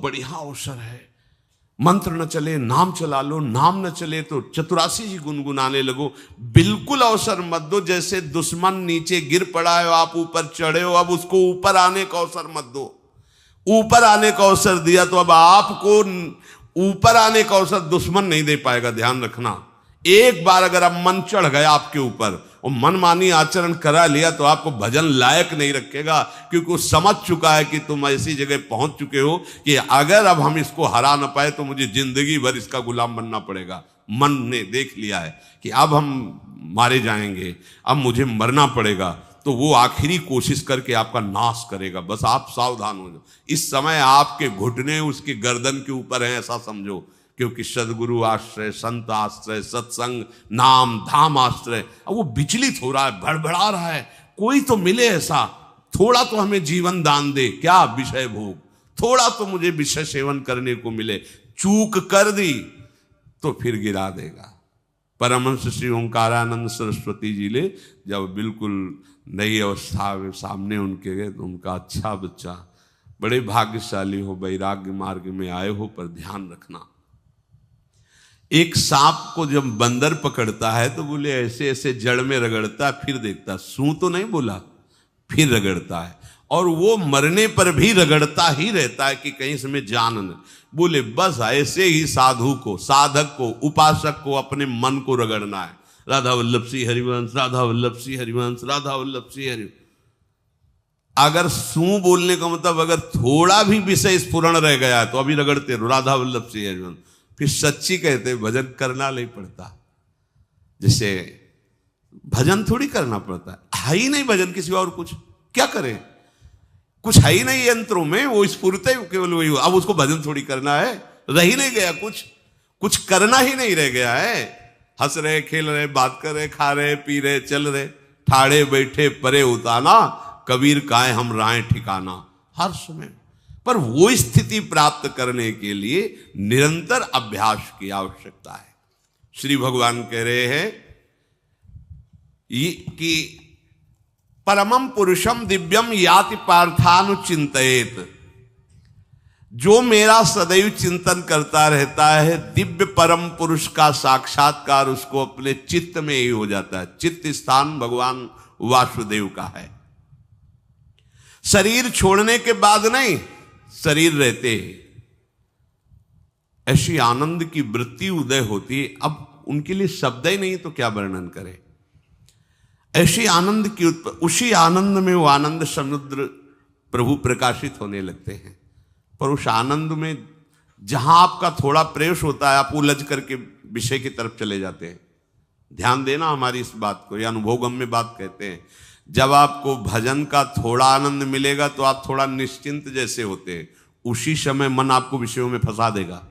बढ़िया अवसर है। मंत्र न चले नाम चला लो, नाम न चले तो चतुरासी जी गुनगुनाने लगो। बिल्कुल अवसर मत दो। जैसे दुश्मन नीचे गिर पड़ा है, आप ऊपर चढ़े हो, अब उसको ऊपर आने का अवसर मत दो। ऊपर आने का अवसर दिया तो अब आपको ऊपर आने का अवसर दुश्मन नहीं दे पाएगा। ध्यान रखना, एक बार अगर अब मन चढ़ गया आपके ऊपर और मनमानी आचरण करा लिया तो आपको भजन लायक नहीं रखेगा, क्योंकि वो समझ चुका है कि तुम ऐसी जगह पहुंच चुके हो कि अगर अब हम इसको हरा ना पाए तो मुझे जिंदगी भर इसका गुलाम बनना पड़ेगा। मन ने देख लिया है कि अब हम मारे जाएंगे, अब मुझे मरना पड़ेगा, तो वो आखिरी कोशिश करके आपका नाश करेगा। बस आप सावधान हो जाओ। इस समय आपके घुटने उसके गर्दन के ऊपर हैं, ऐसा समझो, क्योंकि सदगुरु आश्रय, संत आश्रय, सत्संग, नाम धाम आश्रय। अब वो विचलित हो रहा है, भड़बड़ा रहा है। कोई तो मिले ऐसा, थोड़ा तो हमें जीवन दान दे, क्या विषय भोग, थोड़ा तो मुझे विषय सेवन करने को मिले। चूक कर दी तो फिर गिरा देगा। परमहंस श्री ओंकारानंद सरस्वती जी ले जब बिल्कुल नई अवस्था में सामने उनके गए तो उनका, अच्छा बच्चा, बड़े भाग्यशाली हो, वैराग्य मार्ग में आए हो, पर ध्यान रखना, एक सांप को जब बंदर पकड़ता है तो बोले ऐसे ऐसे जड़ में रगड़ता है, फिर देखता, सू तो नहीं बोला, फिर रगड़ता है, और वो मरने पर भी रगड़ता ही रहता है कि कहीं इसमें जान न। बोले बस ऐसे ही साधु को, साधक को, उपासक को अपने मन को रगड़ना है। राधा वल्लभ श्री हरिवंश, राधा वल्लभ श्री हरिवंश, राधा वल्लभ श्री हरिवंश। अगर सू बोलने का मतलब अगर थोड़ा भी विषय स्फुरण रह गया है तो अभी रगड़ते रहो, राधा वल्लभ श्री हरिवंश। फिर सच्ची कहते भजन करना नहीं पड़ता। जैसे भजन थोड़ी करना पड़ता है ही नहीं भजन, किसी और कुछ क्या करे, कुछ है ही नहीं यंत्रों में, वो स्फुरते केवल वही। अब उसको भजन थोड़ी करना है, रह ही नहीं गया, कुछ करना ही नहीं रह गया है। हंस रहे, खेल रहे, बात कर रहे, खा रहे, पी रहे, चल रहे, ठाड़े बैठे परे उताना, कबीर काहे हम राय ठिकाना। हर समय पर वो स्थिति प्राप्त करने के लिए निरंतर अभ्यास की आवश्यकता है। श्री भगवान कह रहे हैं कि परमम पुरुषम दिव्यम याति पार्थानुचिंतयेत। जो मेरा सदैव चिंतन करता रहता है, दिव्य परम पुरुष का साक्षात्कार उसको अपने चित्त में ही हो जाता है। चित्त स्थान भगवान वासुदेव का है। शरीर छोड़ने के बाद नहीं, शरीर रहते ऐसी आनंद की वृत्ति उदय होती है। अब उनके लिए शब्द ही नहीं तो क्या वर्णन करें। ऐसी आनंद की उसी आनंद में वो आनंद समुद्र प्रभु प्रकाशित होने लगते हैं। पर उस आनंद में जहां आपका थोड़ा प्रवेश होता है, आप उलझ करके विषय की तरफ चले जाते हैं। ध्यान देना हमारी इस बात को, यह अनुभवगम्य बात कहते हैं। जब आपको भजन का थोड़ा आनंद मिलेगा तो आप थोड़ा निश्चिंत जैसे होते हैं, उसी समय मन आपको विषयों में फंसा देगा।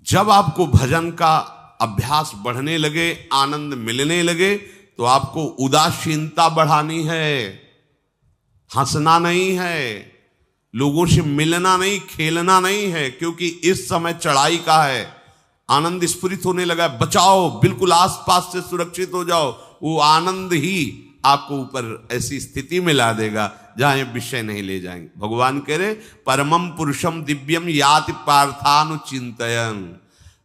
जब आपको भजन का अभ्यास बढ़ने लगे, आनंद मिलने लगे, तो आपको उदासीनता बढ़ानी है, हंसना नहीं है, लोगों से मिलना नहीं, खेलना नहीं है, क्योंकि इस समय चढ़ाई का है। आनंद स्फुरित होने लगा, बचाओ, बिल्कुल आसपास से सुरक्षित हो जाओ। वो आनंद ही आपको ऊपर ऐसी स्थिति में ला देगा जहां ये विषय नहीं ले जाएंगे। भगवान कह रहे परमम पुरुषम दिव्यम याति पार्थानुचिंतयन्।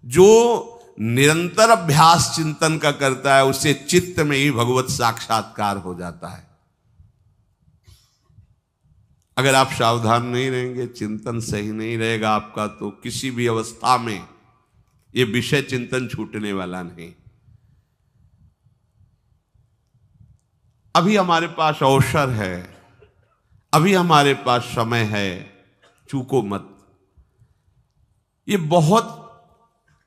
जो निरंतर अभ्यास चिंतन का करता है, उससे चित्त में ही भगवत साक्षात्कार हो जाता है। अगर आप सावधान नहीं रहेंगे, चिंतन सही नहीं रहेगा आपका, तो किसी भी अवस्था में ये विषय चिंतन छूटने वाला नहीं। अभी हमारे पास अवसर है, अभी हमारे पास समय है, चूको मत। ये बहुत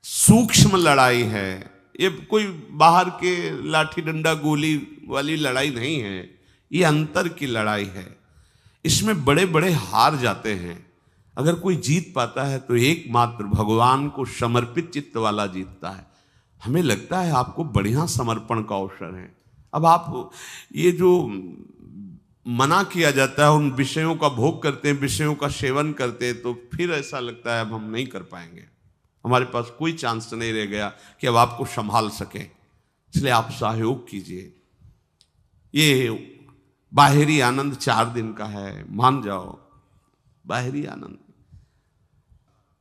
सूक्ष्म लड़ाई है, ये कोई बाहर के लाठी डंडा गोली वाली लड़ाई नहीं है, ये अंतर की लड़ाई है। इसमें बड़े बड़े हार जाते हैं। अगर कोई जीत पाता है तो एकमात्र भगवान को समर्पित चित्त वाला जीतता है। हमें लगता है आपको बढ़िया समर्पण का अवसर है। अब आप ये जो मना किया जाता है, उन विषयों का भोग करते हैं, विषयों का सेवन करते हैं, तो फिर ऐसा लगता है अब हम नहीं कर पाएंगे, हमारे पास कोई चांस नहीं रह गया कि अब आपको संभाल सके। इसलिए आप सहयोग कीजिए। ये बाहरी आनंद 4 दिन का है, मान जाओ, बाहरी आनंद।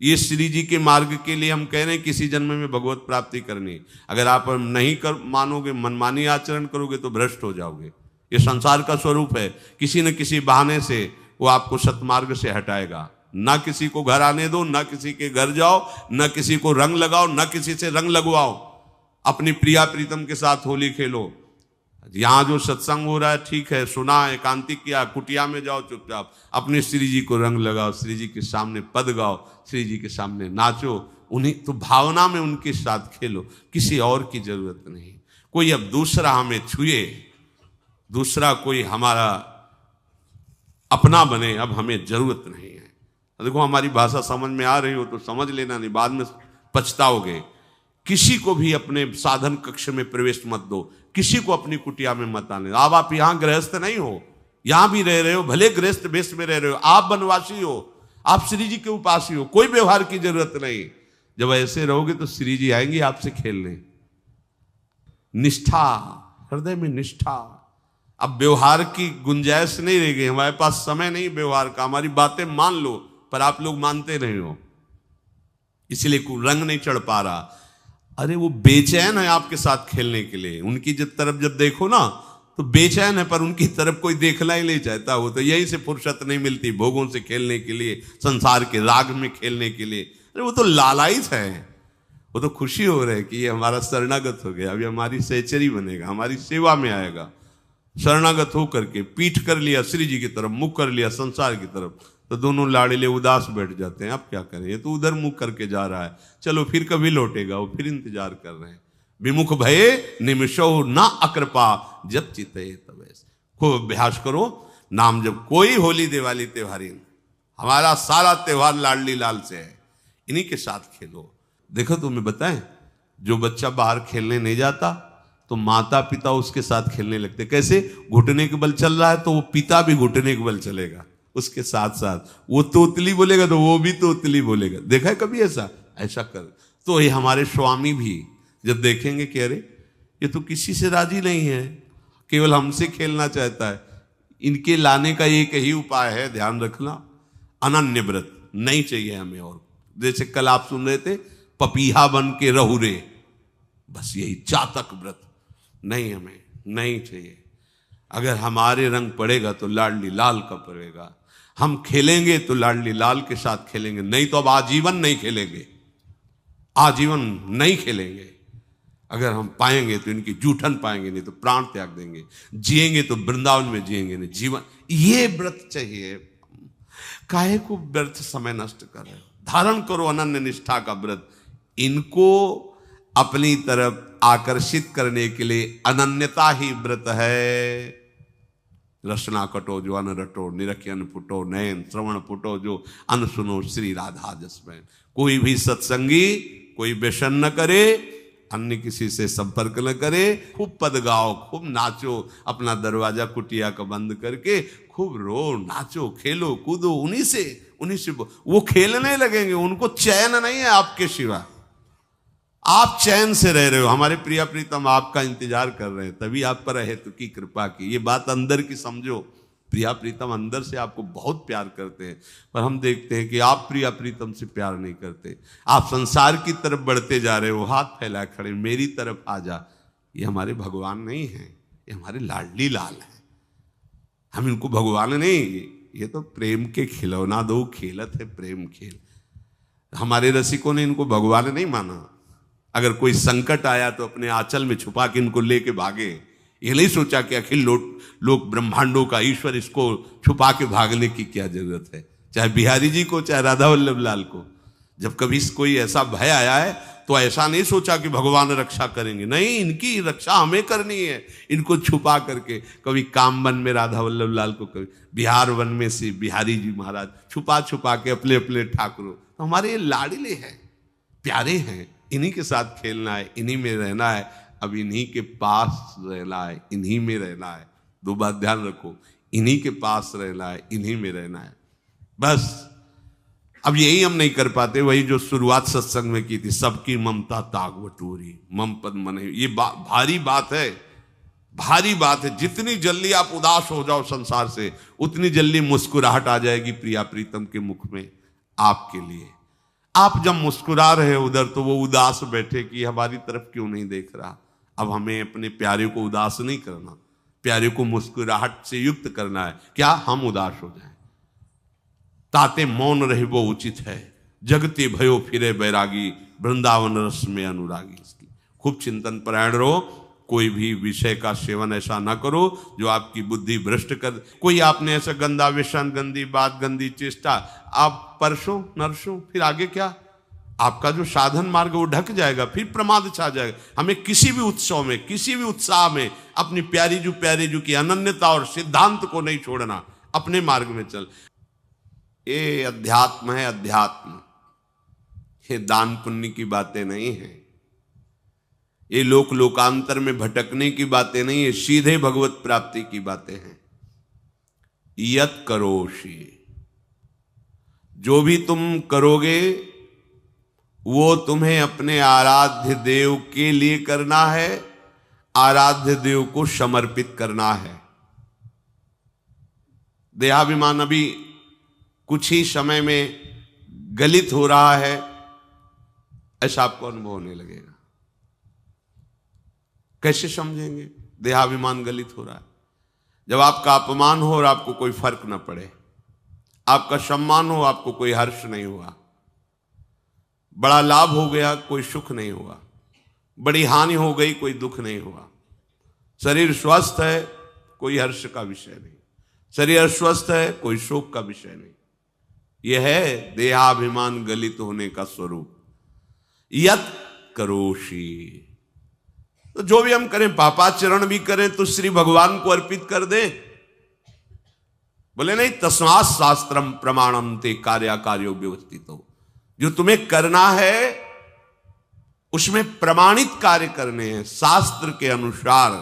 ये श्री जी के मार्ग के लिए हम कह रहे हैं किसी जन्म में भगवत प्राप्ति करनी। अगर आप नहीं कर मानोगे, मनमानी आचरण करोगे तो भ्रष्ट हो जाओगे। ये संसार का स्वरूप है, किसी न किसी बहाने से वो आपको सतमार्ग से हटाएगा। ना किसी को घर आने दो, ना किसी के घर जाओ, ना किसी को रंग लगाओ, ना किसी से रंग लगवाओ। अपनी प्रिया प्रीतम के साथ होली खेलो। यहाँ जो सत्संग हो रहा है ठीक है, सुना, एकांतिक किया, कुटिया में जाओ चुपचाप, अपने श्री जी को रंग लगाओ, श्री जी के सामने पद गाओ, श्री जी के सामने नाचो, उन्हीं तो भावना में उनके साथ खेलो, किसी और की जरूरत नहीं। कोई अब दूसरा हमें छुए, दूसरा कोई हमारा अपना बने, अब हमें जरूरत नहीं है। देखो हमारी भाषा समझ में आ रही हो तो समझ लेना, नहीं बाद में पछताओगे। किसी को भी अपने साधन कक्ष में प्रवेश मत दो, किसी को अपनी कुटिया में मत आने। अब आप यहां गृहस्थ नहीं हो, यहां भी रह रहे हो, भले गृहस्थ वेश में रह रहे हो, आप वनवासी हो, आप श्री जी के उपासी हो, कोई व्यवहार की जरूरत नहीं। जब ऐसे रहोगे तो श्री जी आएंगे आपसे खेलने। निष्ठा, हृदय में निष्ठा। अब व्यवहार की गुंजाइश नहीं रह गई, हमारे पास समय नहीं व्यवहार का। हमारी बातें मान लो पर आप लोग मानते नहीं हो, इसलिए रंग नहीं चढ़ पा रहा। अरे वो बेचैन है आपके साथ खेलने के लिए, उनकी तरफ जब देखो ना तो बेचैन है, पर उनकी तरफ कोई देखना ही नहीं चाहता। वो तो यही से फुर्सत नहीं मिलती भोगों से खेलने के लिए, संसार के राग में खेलने के लिए। अरे वो तो लालायित है, वो तो खुशी हो रहे कि ये हमारा शरणागत हो गया, अभी हमारी सहचरी बनेगा, हमारी सेवा में आएगा। शरणागत हो करके पीठ कर लिया श्री जी की तरफ, मुख कर लिया संसार की तरफ, तो दोनों लाड़िले उदास बैठ जाते हैं। अब क्या करें, ये तो उधर मुख करके जा रहा है, चलो फिर कभी लौटेगा, वो फिर इंतजार कर रहे हैं। विमुख भये निमिषो ना अकृपा, जब चिते तब। खूब अभ्यास करो नाम। जब कोई होली दिवाली त्योहारी, हमारा सारा त्योहार लाडली लाल से है, इन्हीं के साथ खेलो। देखो तुम्हें बताएं, जो बच्चा बाहर खेलने नहीं जाता तो माता पिता उसके साथ खेलने लगते। कैसे? घुटने के बल चल रहा है तो वो पिता भी घुटने के बल चलेगा उसके साथ साथ। वो तोतली बोलेगा तो वो भी तोतली बोलेगा। देखा है कभी ऐसा? ऐसा कर। तो ये हमारे स्वामी भी जब देखेंगे कि अरे ये तो किसी से राजी नहीं है, केवल हमसे खेलना चाहता है, इनके लाने का एक ही उपाय है, ध्यान रखना, अनन्य व्रत नहीं चाहिए हमें। और जैसे कल आप सुन रहे थे, पपीहा बन के रहू रे, बस यही चातक व्रत नहीं, हमें नहीं चाहिए। अगर हमारे रंग पड़ेगा तो लाडली लाल का पड़ेगा। हम खेलेंगे तो लाडली लाल के साथ खेलेंगे, नहीं तो अब आजीवन नहीं खेलेंगे, आजीवन नहीं खेलेंगे। अगर हम पाएंगे तो इनकी जूठन पाएंगे, नहीं तो प्राण त्याग देंगे। जिएंगे तो वृंदावन में जिएंगे, नहीं जीवन। ये व्रत चाहिए। काहे को व्यर्थ समय नष्ट कर रहे हो? धारण करो अनन्य निष्ठा का व्रत। इनको अपनी तरफ आकर्षित करने के लिए अनन्यता ही व्रत है। रसना कटो जो अन रटो, निरखियन फुटो नयन, श्रवण फुटो जो अन सुनो, श्री राधा जसमैन। कोई भी सत्संगी कोई व्यसन न करे, अन्य किसी से संपर्क न करे, खूब पद गाओ, खूब नाचो, अपना दरवाजा कुटिया का बंद करके खूब रो, नाचो, खेलो, कूदो, उन्हीं से वो खेलने लगेंगे। उनको चैन नहीं है आपके सिवा, आप चैन से रह रहे हो। हमारे प्रिया प्रीतम आपका इंतजार कर रहे हैं, तभी आप पर हेतु की कृपा की। ये बात अंदर की समझो, प्रिया प्रीतम अंदर से आपको बहुत प्यार करते हैं, पर हम देखते हैं कि आप प्रिया प्रीतम से प्यार नहीं करते। आप संसार की तरफ बढ़ते जा रहे हो, हाथ फैला खड़े, मेरी तरफ आ जा। ये हमारे भगवान नहीं है, ये हमारे लाडली लाल हैं। हम इनको भगवान नहीं, ये तो प्रेम के खिलौना दो खेलत है, प्रेम खेल। हमारे रसिकों ने इनको भगवान नहीं माना। अगर कोई संकट आया तो अपने आंचल में छुपा के इनको लेके भागे। ये नहीं सोचा कि अखिल लोक ब्रह्मांडों का ईश्वर, इसको छुपा के भागने की क्या जरूरत है। चाहे बिहारी जी को, चाहे राधा वल्लभ लाल को, जब कभी कोई ऐसा भय आया है तो ऐसा नहीं सोचा कि भगवान रक्षा करेंगे, नहीं, इनकी रक्षा हमें करनी है। इनको छुपा करके, कभी काम वन में राधा वल्लभ लाल को, कभी बिहार वन में से बिहारी जी महाराज, छुपा छुपा के अपने अपने ठाकुरों। तो हमारे ये लाडले हैं, प्यारे हैं, इन्हीं के साथ खेलना है, इन्हीं में रहना है। अब इन्हीं के पास रहना है, इन्हीं में रहना है। दो बात ध्यान रखो, इन्हीं के पास रहना है, इन्हीं में रहना है, बस। अब यही हम नहीं कर पाते, वही जो शुरुआत सत्संग में की थी, सबकी ममता ताग बटोरी, मम पद मन। ये भारी बात है, भारी बात है। जितनी जल्दी आप उदास हो जाओ संसार से, उतनी जल्दी मुस्कुराहट आ जाएगी प्रिया प्रीतम के मुख में आपके लिए। आप जब मुस्कुरा रहे उधर तो वो उदास बैठे कि हमारी तरफ क्यों नहीं देख रहा। अब हमें अपने प्यारे को उदास नहीं करना, प्यारे को मुस्कुराहट से युक्त करना है। क्या हम उदास हो जाएं? ताते मौन रहे वो उचित है, जगते भयो फिरे बैरागी, वृंदावन रस में अनुरागी। इसकी खूब चिंतन परायण रहो, कोई भी विषय का सेवन ऐसा ना करो जो आपकी बुद्धि भ्रष्ट कर। कोई आपने ऐसा गंदा व्यसन, गंदी बात, गंदी चेष्टा, आप परसों नरसों, फिर आगे क्या? आपका जो साधन मार्ग वो ढक जाएगा, फिर प्रमाद छा जाएगा। हमें किसी भी उत्सव में, किसी भी उत्साह में अपनी प्यारी जू की अनन्यता और सिद्धांत को नहीं छोड़ना, अपने मार्ग में चल। ये अध्यात्म है, अध्यात्म। ये दान पुण्य की बातें नहीं है, ये लोक लोकांतर में भटकने की बातें नहीं है, सीधे भगवत प्राप्ति की बातें हैं। यत करोषि, जो भी तुम करोगे वो तुम्हें अपने आराध्य देव के लिए करना है, आराध्य देव को समर्पित करना है। देहाभिमान अभी कुछ ही समय में गलित हो रहा है, ऐसा आपको अनुभव होने लगेगा। कैसे समझेंगे? देहाभिमान गलित हो रहा है जब आपका अपमान हो और आपको कोई फर्क न पड़े, आपका सम्मान हो, आपको कोई हर्ष नहीं हुआ, बड़ा लाभ हो गया, कोई सुख नहीं हुआ, बड़ी हानि हो गई, कोई दुख नहीं हुआ। शरीर स्वस्थ है, कोई हर्ष का विषय नहीं, शरीर अस्वस्थ है, कोई शोक का विषय नहीं। यह है देहाभिमान गलित होने का स्वरूप। यत करोषि, तो जो भी हम करें, पापाचरण भी करें तो श्री भगवान को अर्पित कर दे। बोले नहीं, तस्मात् शास्त्रम प्रमाणम ते कार्याकार्यो व्यवस्थितो। जो तुम्हें करना है उसमें प्रमाणित कार्य करने हैं, शास्त्र के अनुसार।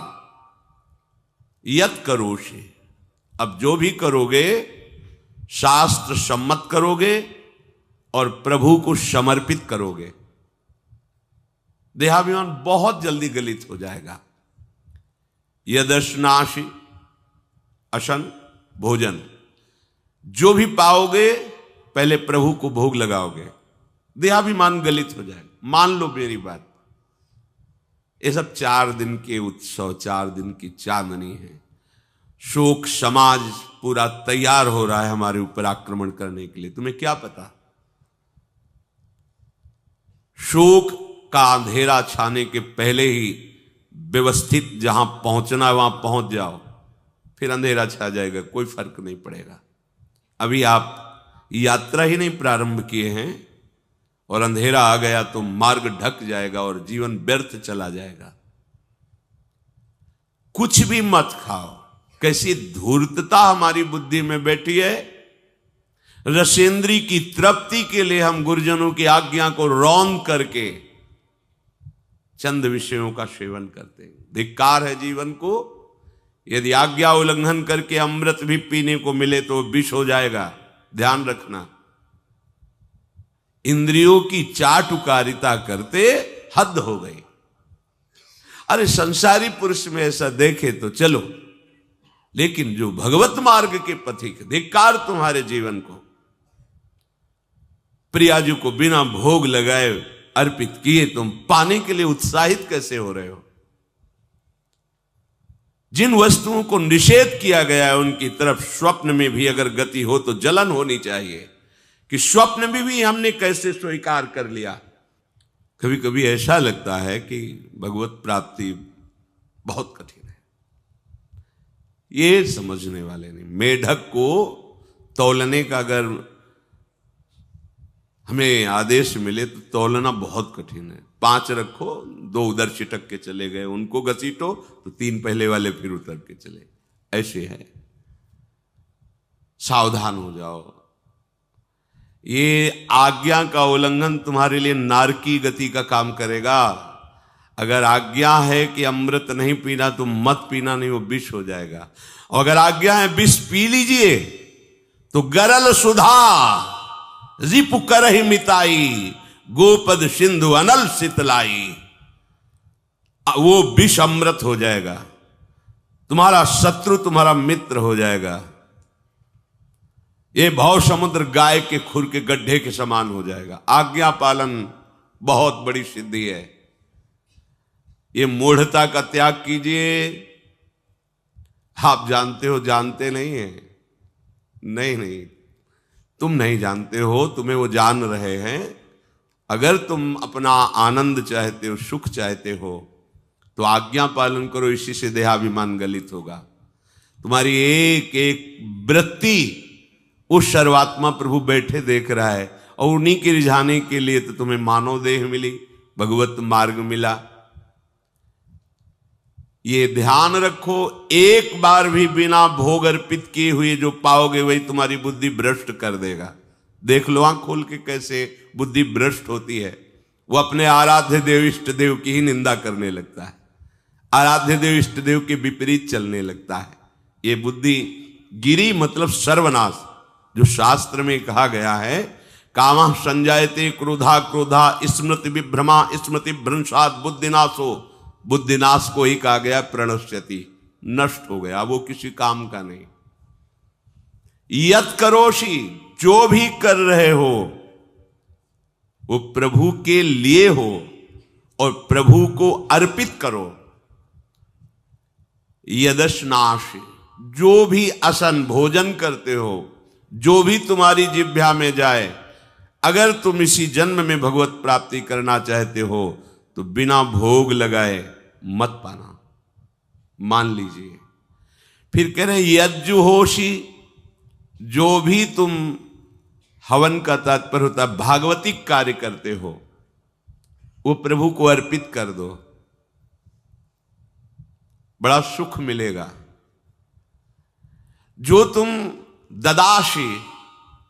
यत करोषि, अब जो भी करोगे शास्त्र सम्मत करोगे और प्रभु को समर्पित करोगे, देहाभिमान बहुत जल्दी गलित हो जाएगा। यदश्नाशि अशन भोजन, जो भी पाओगे पहले प्रभु को भोग लगाओगे, देहाभिमान गलित हो जाएगा। मान लो मेरी बात, ये सब 4 दिन के उत्सव, 4 दिन की चांदनी है। शोक समाज पूरा तैयार हो रहा है हमारे ऊपर आक्रमण करने के लिए। तुम्हें क्या पता? शोक का अंधेरा छाने के पहले ही व्यवस्थित जहां पहुंचना है वहां पहुंच जाओ, फिर अंधेरा छा जाएगा, कोई फर्क नहीं पड़ेगा। अभी आप यात्रा ही नहीं प्रारंभ किए हैं और अंधेरा आ गया तो मार्ग ढक जाएगा और जीवन व्यर्थ चला जाएगा। कुछ भी मत खाओ। कैसी धूर्तता हमारी बुद्धि में बैठी है। रसेंद्री की तृप्ति के लिए हम गुरुजनों की आज्ञा को रौंद करके चंद विषयों का सेवन करते हैं। धिक्कार है जीवन को। यदि आज्ञा उल्लंघन करके अमृत भी पीने को मिले तो विष हो जाएगा, ध्यान रखना। इंद्रियों की चाटुकारिता करते हद हो गई। अरे संसारी पुरुष में ऐसा देखे तो चलो, लेकिन जो भगवत मार्ग के पथिक, धिक्कार तुम्हारे जीवन को। प्रियाजू को बिना भोग लगाए अर्पित किए तुम पाने के लिए उत्साहित कैसे हो रहे हो? जिन वस्तुओं को निषेध किया गया है उनकी तरफ स्वप्न में भी अगर गति हो तो जलन होनी चाहिए कि स्वप्न में भी हमने कैसे स्वीकार कर लिया। कभी कभी ऐसा लगता है कि भगवत प्राप्ति बहुत कठिन है, ये समझने वाले नहीं। मेढक को तौलने का अगर हमें आदेश मिले तो तौलना बहुत कठिन है। 5 रखो, 2 उधर छिटक के चले गए, उनको घसीटो तो 3 पहले वाले फिर उतर के चले, ऐसे है। सावधान हो जाओ। ये आज्ञा का उल्लंघन तुम्हारे लिए नारकी गति का काम करेगा। अगर आज्ञा है कि अमृत नहीं पीना तो मत पीना, नहीं वो विष हो जाएगा। और अगर आज्ञा है विष पी लीजिए तो गरल सुधा रिपु करहि मिताई, गोपद सिंधु अनल शीतलाई। वो विष अमृत हो जाएगा, तुम्हारा शत्रु तुम्हारा मित्र हो जाएगा। ये भव समुद्र गाय के खुर के गड्ढे के समान हो जाएगा। आज्ञा पालन बहुत बड़ी सिद्धि है। ये मूढ़ता का त्याग कीजिए। आप जानते हो, जानते नहीं है? नहीं, तुम नहीं जानते हो, तुम्हें वो जान रहे हैं। अगर तुम अपना आनंद चाहते हो, सुख चाहते हो, तो आज्ञा पालन करो। इसी से देहाभिमान गलित होगा। तुम्हारी एक एक वृत्ति उस सर्वात्मा प्रभु बैठे देख रहा है, और उन्हीं के रिझाने के लिए तो तुम्हें मानव देह मिली, भगवत मार्ग मिला। ये ध्यान रखो, एक बार भी बिना भोग अर्पित किए हुए जो पाओगे वही तुम्हारी बुद्धि भ्रष्ट कर देगा। देख लो आंख खोल के कैसे बुद्धि भ्रष्ट होती है। वो अपने आराध्य देव इष्ट देव की ही निंदा करने लगता है, आराध्य देव इष्ट देव के विपरीत चलने लगता है। ये बुद्धि गिरी मतलब सर्वनाश। जो शास्त्र में कहा गया है, कामः संजायते क्रोधा क्रोधा स्मृति विभ्रमा स्मृति भ्रंशात् बुद्धिनाशो, बुद्धिनाश को ही कहा गया प्रणश्यति, नष्ट हो गया, वो किसी काम का नहीं। यत करोषि, जो भी कर रहे हो वो प्रभु के लिए हो और प्रभु को अर्पित करो। यदश्नाश, जो भी असन भोजन करते हो, जो भी तुम्हारी जिह्वा में जाए, अगर तुम इसी जन्म में भगवत प्राप्ति करना चाहते हो तो बिना भोग लगाए मत पाना, मान लीजिए। फिर कह रहे यज्जुहोषि, जो भी तुम, हवन का तात्पर्य होता है भागवतिक कार्य करते हो, वो प्रभु को अर्पित कर दो, बड़ा सुख मिलेगा। जो तुम ददाशी,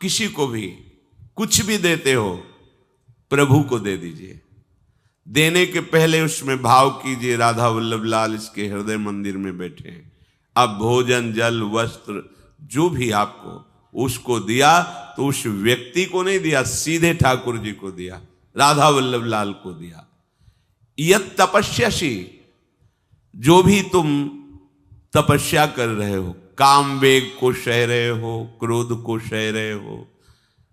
किसी को भी कुछ भी देते हो, प्रभु को दे दीजिए। देने के पहले उसमें भाव कीजिए, राधा वल्लभ लाल इसके हृदय मंदिर में बैठे हैं। अब भोजन जल वस्त्र जो भी आपको उसको दिया तो उस व्यक्ति को नहीं दिया, सीधे ठाकुर जी को दिया, राधा वल्लभ लाल को दिया। यत तपस्यासी, जो भी तुम तपस्या कर रहे हो, काम वेग को सह रहे हो, क्रोध को सह रहे हो,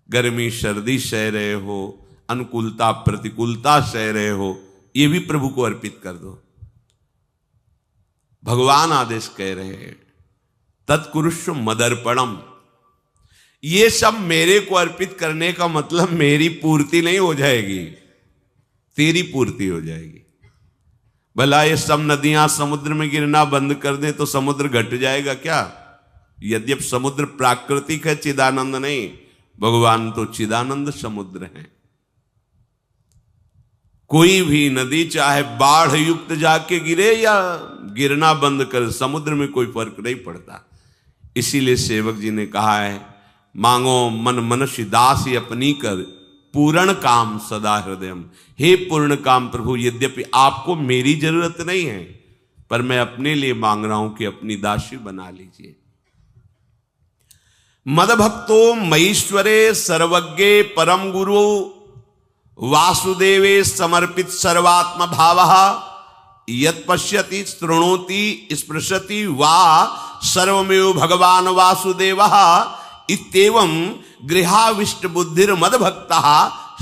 गर्मी सर्दी सह रहे हो, अनुकूलता प्रतिकूलता सह रहे हो, ये भी प्रभु को अर्पित कर दो। भगवान आदेश कह रहे हैं तत्कुरुष्व मदर्पणम। ये सब मेरे को अर्पित करने का मतलब मेरी पूर्ति नहीं हो जाएगी, तेरी पूर्ति हो जाएगी। भला ये सब नदियां समुद्र में गिरना बंद कर दें तो समुद्र घट जाएगा क्या? यद्यप समुद्र प्राकृतिक है, चिदानंद नहीं, भगवान तो चिदानंद समुद्र है। कोई भी नदी चाहे बाढ़ युक्त जाके गिरे या गिरना बंद कर, समुद्र में कोई फर्क नहीं पड़ता। इसीलिए सेवक जी ने कहा है, मांगो मन मनुष्य दासी अपनी कर, पूर्ण काम सदा हृदयम। हे पूर्ण काम प्रभु, यद्यपि आपको मेरी जरूरत नहीं है, पर मैं अपने लिए मांग रहा हूं कि अपनी दासी बना लीजिए। मद भक्तो मईश्वरे सर्वज्ञे परम गुरु वासुदेवे समर्पित सर्वात्म भावः यत् पश्यति शृणोति स्पृशति वा सर्वमेव भगवान वासुदेवः इत्येवं गृहाविष्ट बुद्धिर मद भक्तः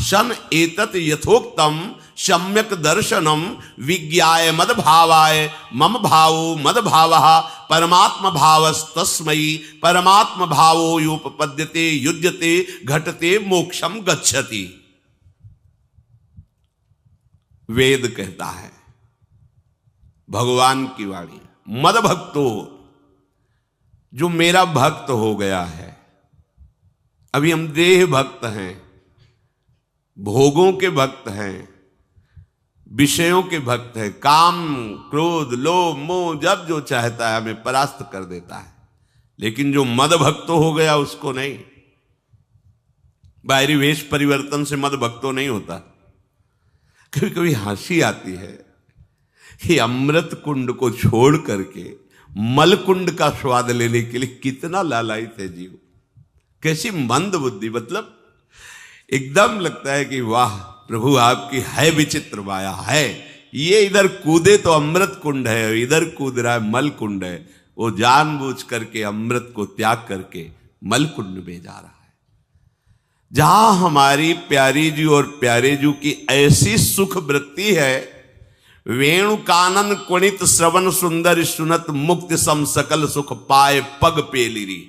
सन एतत् यथोक्तम सम्यक दर्शनम विज्ञाय मद भावाय मम भावो मद भावः परमात्म भावस्तस्मै परमात्म भावो योपपद्यते युज्यते घटते मोक्षम गच्छति। वेद कहता है, भगवान की वाणी, मद भक्तो, जो मेरा भक्त हो गया है। अभी हम देह भक्त हैं, भोगों के भक्त हैं, विषयों के भक्त हैं, काम क्रोध लोभ मोह जब जो चाहता है हमें परास्त कर देता है। लेकिन जो मद भक्त हो गया उसको नहीं। बाहरी वेश परिवर्तन से मद भक्तो नहीं होता। कभी कभी हंसी आती है कि अमृत कुंड को छोड़ करके मल कुंड का स्वाद लेने के लिए कितना लालायित है जीव। कैसी मंद बुद्धि, मतलब एकदम लगता है कि वाह प्रभु आपकी है विचित्र माया है। ये इधर कूदे तो अमृत कुंड है, इधर कूद रहा है मल कुंड है। वो जानबूझ करके अमृत को त्याग करके मलकुंड में जा रहा है, जहां हमारी प्यारी जी और प्यारे जी की ऐसी सुख वृत्ति है, वेणु कानन कुणित श्रवण सुंदर सुनत मुक्ति सम सकल सुख पाए पग पेलिरी।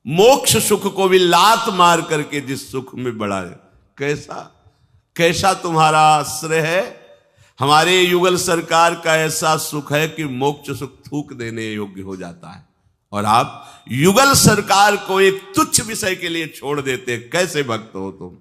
मोक्ष सुख को भी लात मार करके जिस सुख में बढ़ा है, कैसा कैसा तुम्हारा आश्रय है। हमारे युगल सरकार का ऐसा सुख है कि मोक्ष सुख थूक देने योग्य हो जाता है, और आप युगल सरकार को एक तुच्छ विषय के लिए छोड़ देते। कैसे भक्त हो तुम।